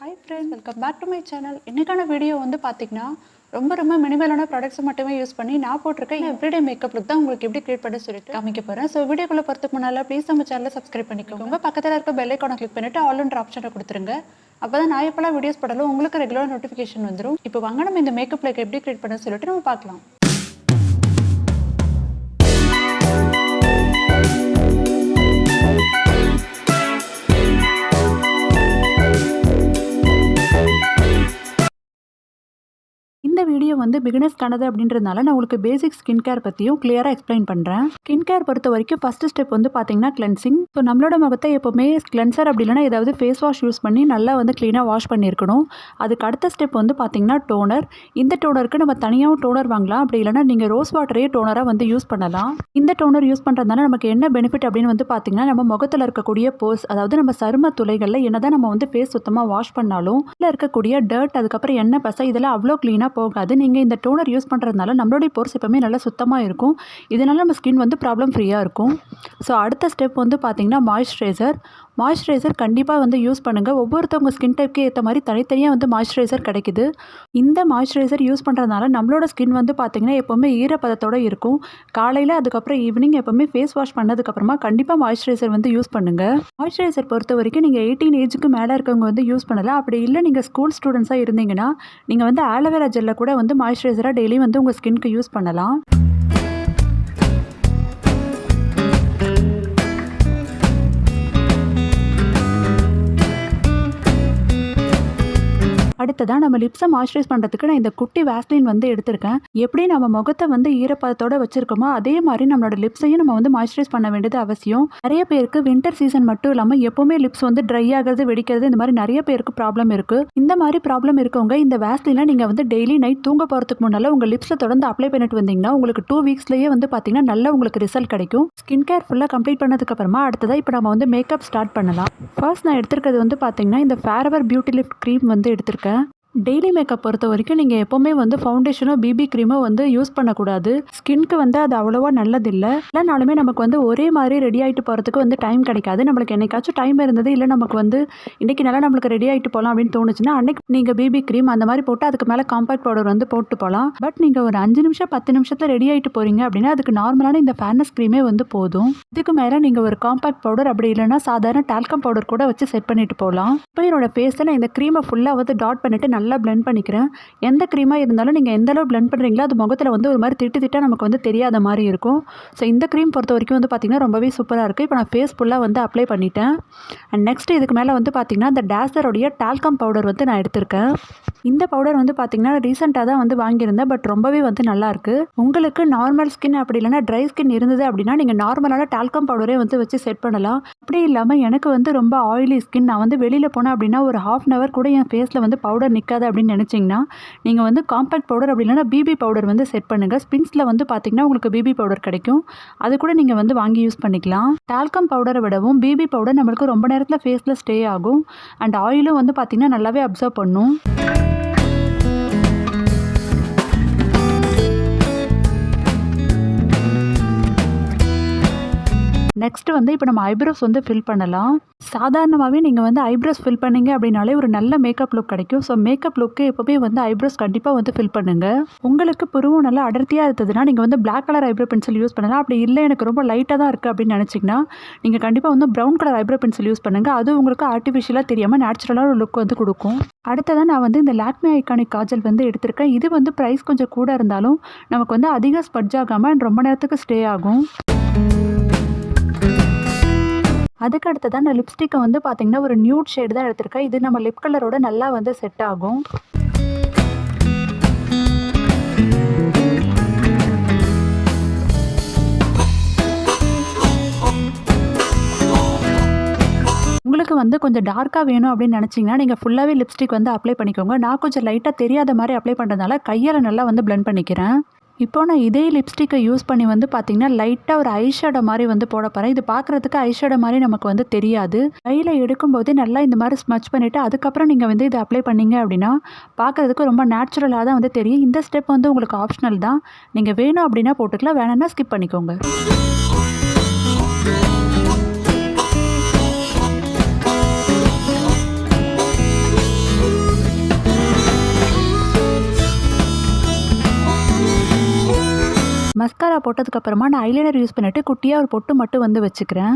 Hi friend, welcome back to my channel. இன்றைக்கான video வந்து பார்த்திங்கன்னா ரொம்ப மினிமலான ப்ராடக்ட்ஸை மட்டுமே யூஸ் பண்ணி நான் போட்டிருக்கேன் எவ்ரிடே மேக்கப் லுக் தான் உங்களுக்கு எப்படி கிரியேட் பண்ண சொல்லிட்டு காமிக்க போகிறேன். ஸோ வீடியோக்குள்ளே போகிறதுக்கு முன்னால் ப்ளீஸ் நம்ம சேனலை சப்ஸ்கிரைப் பண்ணிக்கோங்க. பக்கத்தில் இருக்க பெல் ஐக்கானை கிளிக் பண்ணிவிட்டு ஆல்ன்ற ஆப்ஷனை கொடுத்துருங்க. அப்போ தான் நான் எப்போல்லாம் வீடியோஸ் போட்டாலும் உங்களுக்கு ரெகுலர் நோட்டிஃபிகேஷன் வந்துடும். இப்போ வாங்க நம்ம இந்த மேக்கப் லுக் எப்படி கிரியேட் பண்ண சொல்லிட்டு நம்ம பார்க்கலாம். இந்த வீடியோ வந்து பிகினர்ஸ்க்கானது அப்படின்றதுனால நான் உங்களுக்கு பேசிக் ஸ்கின் கேர் பற்றியும் கிளியராக எக்ஸ்பிளைன் பண்ணுறேன். ஸ்கின் கேர் பொறுத்த வரைக்கும் ஃபஸ்ட்டு ஸ்டெப் வந்து பார்த்தீங்கன்னா கிளென்சிங். ஸோ நம்மளோட முகத்தை எப்போவுமே கிளென்சர் அப்படி இல்லைனா ஏதாவது ஃபேஸ் வாஷ் யூஸ் பண்ணி நல்லா வந்து க்ளீனாக வாஷ் பண்ணியிருக்கணும். அதுக்கு அடுத்த ஸ்டெப் வந்து பார்த்தீங்கன்னா டோனர். இந்த டோனருக்கு நம்ம தனியாகவும் டோனர் வாங்கலாம், அப்படி இல்லைனா நீங்கள் ரோஸ் வாட்டரையே டோனராக வந்து யூஸ் பண்ணலாம். இந்த டோனர் யூஸ் பண்ணுறதுனால நமக்கு என்ன பெனிஃபிட் அப்படின்னு வந்து பார்த்தீங்கன்னா நம்ம முகத்தில் இருக்கக்கூடிய போர்ஸ், அதாவது நம்ம சரும துளைகளில் என்னதான் நம்ம வந்து ஃபேஸ் சுத்தமாக வாஷ் பண்ணாலும் இதில் இருக்கக்கூடிய டர்ட் அதுக்கப்புறம் எண்ணெய் பசை இதெல்லாம் அவ்வளோ க்ளீனாக போகாது. நீங்கள் இந்த டோனர் யூஸ் பண்ணுறதுனால நம்மளுடைய போர்ஸ் எப்பவுமே நல்லா சுத்தமாக இருக்கும். இதனால நம்ம ஸ்கின் வந்து ப்ராப்ளம் ஃப்ரீயாக இருக்கும். ஸோ அடுத்த ஸ்டெப் வந்து பார்த்தீங்கன்னா மாய்ஸ்சரைசர் கண்டிப்பாக வந்து யூஸ் பண்ணுங்கள். ஒவ்வொருத்தவங்க ஸ்கின் டைப்க்கு ஏற்ற மாதிரி தனித்தனியாக வந்து மாய்ஸ்சரைசர் கிடைக்குது. இந்த மாய்ஸ்சரைசர் யூஸ் பண்ணுறதுனால நம்மளோட ஸ்கின் வந்து பார்த்திங்கன்னா எப்போவுமே ஈரப்பதத்தோடு இருக்கும். காலையில் அதுக்கப்புறம் ஈவினிங் எப்போவுமே ஃபேஸ் வாஷ் பண்ணதுக்கப்புறமா கண்டிப்பாக மாய்ஸ்சரைசர் வந்து யூஸ் பண்ணுங்கள். மாய்ஸ்சரைசர் பொறுத்த வரைக்கும் நீங்கள் 18 ஏஜுக்கு மேலே இருக்கவங்க வந்து யூஸ் பண்ணலாம். அப்படி இல்லை நீங்கள் ஸ்கூல் ஸ்டூடெண்ட்ஸாக இருந்தீங்கன்னா நீங்கள் வந்து ஆலோவேரா ஜெல்லை கூட வந்து மாய்ஸ்சரைசராக டெய்லி வந்து உங்கள் ஸ்கின்க்கு யூஸ் பண்ணலாம். அடுத்ததான் நம்ம லிப்ஸை மாய்ஸ்சரைஸ் பண்ணுறதுக்கு நான் இந்த குட்டி வேஸ்லின் வந்து எடுத்திருக்கேன். எப்படி நம்ம முகத்தை வந்து ஈரப்பதத்தோடு வச்சுருக்கோமோ அதே மாதிரி நம்மளோட லிப்ஸையும் நம்ம வந்து மாய்ஸ்சரைஸ் பண்ண வேண்டியது அவசியம். நிறைய பேருக்கு வின்டர் சீசன் மட்டும் இல்லாமல் எப்போவுமே லிப்ஸ் வந்து ட்ரை ஆகிறது, வெடிக்கிறது, இந்த மாதிரி நிறைய பேருக்கு ப்ராப்ளம் இருக்குது. இந்த மாதிரி ப்ராப்ளம் இருக்கவங்க இந்த வேஸ்லினை நீங்கள் வந்து டெய்லி நைட் தூங்க போகிறதுக்கு முன்னால் உங்கள் லிப்ஸில் தொடர்ந்து அப்ளை பண்ணிட்டு வந்தீங்கன்னா உங்களுக்கு 2 வீக்ஸ்லேயே வந்து பார்த்தீங்கன்னா நல்ல உங்களுக்கு ரிசல்ட் கிடைக்கும். ஸ்கின் கேர் ஃபுல்லாக கம்ப்ளீட் பண்ணதுக்கப்புறமா அடுத்ததாக இப்போ நம்ம வந்து மேக்கப் ஸ்டார்ட் பண்ணலாம். ஃபர்ஸ்ட் நான் எடுத்துருக்கிறது வந்து பார்த்தீங்கன்னா இந்த ஃபேரவர் பியூட்டி லிஃப்ட் க்ரீம் வந்து எடுத்திருக்கேன். டெய்லி மேக்கப் பொறுத்த வரைக்கும் நீங்கள் எப்போவுமே வந்து ஃபவுண்டேஷனோ பிபி க்ரீமோ வந்து யூஸ் பண்ணக்கூடாது. ஸ்கின்க்கு வந்து அது அவ்வளோவா நல்லதில்லை. இல்லைனாலுமே நமக்கு வந்து ஒரே மாதிரி ரெடி ஆகிட்டு போகிறதுக்கு வந்து டைம் கிடைக்காது. நம்மளுக்கு என்னைக்காச்சும் டைம் இருந்தது இல்லை நமக்கு வந்து இன்றைக்கி நல்லா நம்மளுக்கு ரெடி ஆகிட்டு போகலாம் அப்படின்னு தோணுச்சுன்னா அன்றைக்கி நீங்கள் பிபி க்ரீம் அந்த மாதிரி போட்டு அதுக்கு மேலே காம்பேக்ட் பவுடர் வந்து போட்டு போகலாம். பட் நீங்கள் ஒரு 5 நிமிஷம் 10 நிமிஷத்தில் ரெடி ஆகிட்டு போகிறீங்க அப்படின்னா அதுக்கு நார்மலான இந்த ஃபேர்னஸ் க்ரீமே வந்து போதும். இதுக்கு மேலே நீங்கள் ஒரு காம்பேக்ட் பவுடர் அப்படி இல்லைனா சாதாரண டால்கம் பவுடர் கூட வச்சு செட் பண்ணிட்டு போகலாம். இப்போ என்னோட ஃபேஸில் இந்த க்ரீமை ஃபுல்லாக வந்து டாட் பண்ணிவிட்டு நல்லா பிளெண்ட் பண்ணிக்கிறேன். எந்த க்ரீமாக இருந்தாலும் நீங்கள் எந்த அளவு பிளெண்ட் பண்ணுறீங்களோ அது முகத்தில் வந்து ஒரு மாதிரி திட்டா நமக்கு வந்து தெரியாத மாதிரி இருக்கும். ஸோ இந்த க்ரீம் பொறுத்த வரைக்கும் வந்து பார்த்திங்கன்னா ரொம்பவே சூப்பராக இருக்குது. இப்போ நான் ஃபேஸ் ஃபுல்லாக வந்து அப்ளை பண்ணிட்டேன். அண்ட் நெக்ஸ்ட் இதுக்கு மேலே வந்து பார்த்திங்கன்னா இந்த டேஸரோடைய டால்கம் பவுடர் வந்து நான் எடுத்திருக்கேன். இந்த பவுடர் வந்து பார்த்திங்கன்னா ரீசெண்டாக தான் வந்து வாங்கியிருந்தேன். பட் ரொம்பவே வந்து நல்லாயிருக்கு. உங்களுக்கு நார்மல் ஸ்கின் அப்படி இல்லைனா ட்ரை ஸ்கின் இருந்தது அப்படின்னா நீங்கள் நார்மலான டால்கம் பவுடரே வந்து வச்சு செட் பண்ணலாம். அப்படி இல்லாமல் எனக்கு வந்து ரொம்ப ஆயிலி ஸ்கின், நான் வந்து வெளியில் போனேன் அப்படின்னா ஒரு 1/2 hour கூட என் ஃபேஸில் வந்து பவுடர் நிற்காது அப்படின்னு நினச்சிங்கன்னா நீங்கள் வந்து காம்பேக்ட் பவுடர் அப்படி இல்லைனா பிபி பவுடர் வந்து செட் பண்ணுங்கள். ஸ்பின்ஸில் வந்து பார்த்திங்கன்னா உங்களுக்கு பிபி பவுடர் கிடைக்கும். அது கூட நீங்கள் வந்து வாங்கி யூஸ் பண்ணிக்கலாம். டால்கம் பவுடரை விடவும் பிபி பவுடர் நம்மளுக்கு ரொம்ப நேரத்தில் ஃபேஸில் ஸ்டே ஆகும். அண்ட் ஆயிலும் வந்து பார்த்திங்கன்னா நல்லாவே அப்சர்வ் பண்ணும். நெக்ஸ்ட் வந்து இப்போ நம்ம ஐப்ரோஸ் வந்து ஃபில் பண்ணலாம். சாதாரணமாகவே நீங்கள் வந்து ஐப்ரோஸ் ஃபில் பண்ணிங்க அப்படின்னாலே ஒரு நல்ல மேக்கப் லுக் கிடைக்கும். ஸோ மேக்கப் லுக்கு எப்போவுமே வந்து ஐப்ரோஸ் கண்டிப்பாக வந்து ஃபில் பண்ணுங்கள். உங்களுக்கு புருவம் நல்லா அடர்த்தியாக இருந்ததுன்னா நீங்கள் வந்து black colour eyebrow pencil use பண்ணலாம். அப்படி இல்லை எனக்கு ரொம்ப லைட்டாக தான் இருக்குது அப்படின்னு நினச்சிங்கன்னா நீங்கள் கண்டிப்பாக வந்து brown colour eyebrow pencil use பண்ணுங்கள். அது உங்களுக்கு ஆர்டிஃபிஷியலாக தெரியாமல் நேச்சுரலாக ஒரு லுக் வந்து கொடுக்கும். அடுத்ததான் நான் வந்து இந்த லாக்மே ஐகானிக் காஜல் வந்து எடுத்திருக்கேன். இது வந்து ப்ரைஸ் கொஞ்சம் கூட இருந்தாலும் நமக்கு வந்து அதிகம் ஸ்பட்ஜ் ஆகாமல் ரொம்ப நேரத்துக்கு ஸ்டே ஆகும். அதுக்கு அடுத்ததான் நான் லிப்ஸ்டிக்கை வந்து பார்த்திங்கன்னா ஒரு நியூட் ஷேடு தான் எடுத்திருக்கேன். இது நம்ம லிப் கலரோட நல்லா வந்து செட் ஆகும். உங்களுக்கு வந்து கொஞ்சம் டார்க்காக வேணும் அப்படின்னு நினச்சிங்கன்னா நீங்கள் ஃபுல்லாகவே லிப்ஸ்டிக் வந்து அப்ளை பண்ணிக்கோங்க. நான் கொஞ்சம் லைட்டாக தெரியாத மாதிரி அப்ளை பண்ணுறதுனால கையால் நல்லா வந்து பிளெண்ட் பண்ணிக்கிறேன். இப்போ நான் இதே லிப்ஸ்டிக்கை யூஸ் பண்ணி வந்து பார்த்திங்கன்னா லைட்டாக ஒரு ஐஷேடோ மாதிரி வந்து போட போகிறேன். இது பார்க்குறதுக்கு ஐஷேடோ மாதிரி நமக்கு வந்து தெரியாது. கையில் எடுக்கும்போதே நல்லா இந்த மாதிரி ஸ்மச் பண்ணிவிட்டு அதுக்கப்புறம் நீங்கள் வந்து இதை அப்ளை பண்ணிங்க அப்படின்னா பார்க்குறதுக்கு ரொம்ப நேச்சுரலாக தான் வந்து தெரியும். இந்த ஸ்டெப் வந்து உங்களுக்கு ஆப்ஷனல் தான். நீங்கள் வேணும் அப்படின்னா போட்டுக்கலாம், வேணும்னா ஸ்கிப் பண்ணிக்கோங்க. மஸ்காரா போட்டதுக்கப்புறமா நான் ஐலைனர் யூஸ் பண்ணிட்டு குட்டியாக ஒரு பொட்டு மட்டும் வந்து வச்சுக்கிறேன்.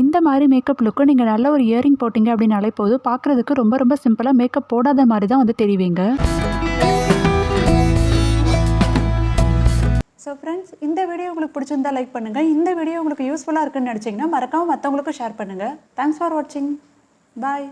இந்த மாதிரி மேக்கப் லுக்கு நீங்கள் நல்ல ஒரு இயரிங் போட்டிங்க அப்படின்னாலே போதும், பார்க்குறதுக்கு ரொம்ப ரொம்ப சிம்பிளாக மேக்கப் போடாத மாதிரி தான் வந்து தெரிவிங்க. ஸோ ஃப்ரெண்ட்ஸ், இந்த வீடியோ உங்களுக்கு பிடிச்சிருந்தா லைக் பண்ணுங்கள். இந்த வீடியோ உங்களுக்கு யூஸ்ஃபுல்லாக இருக்குன்னு நினச்சிங்கன்னா மறக்காமல் மற்றவங்களுக்கும் ஷேர் பண்ணுங்கள். தேங்க்ஸ் ஃபார் வாட்சிங். பாய்.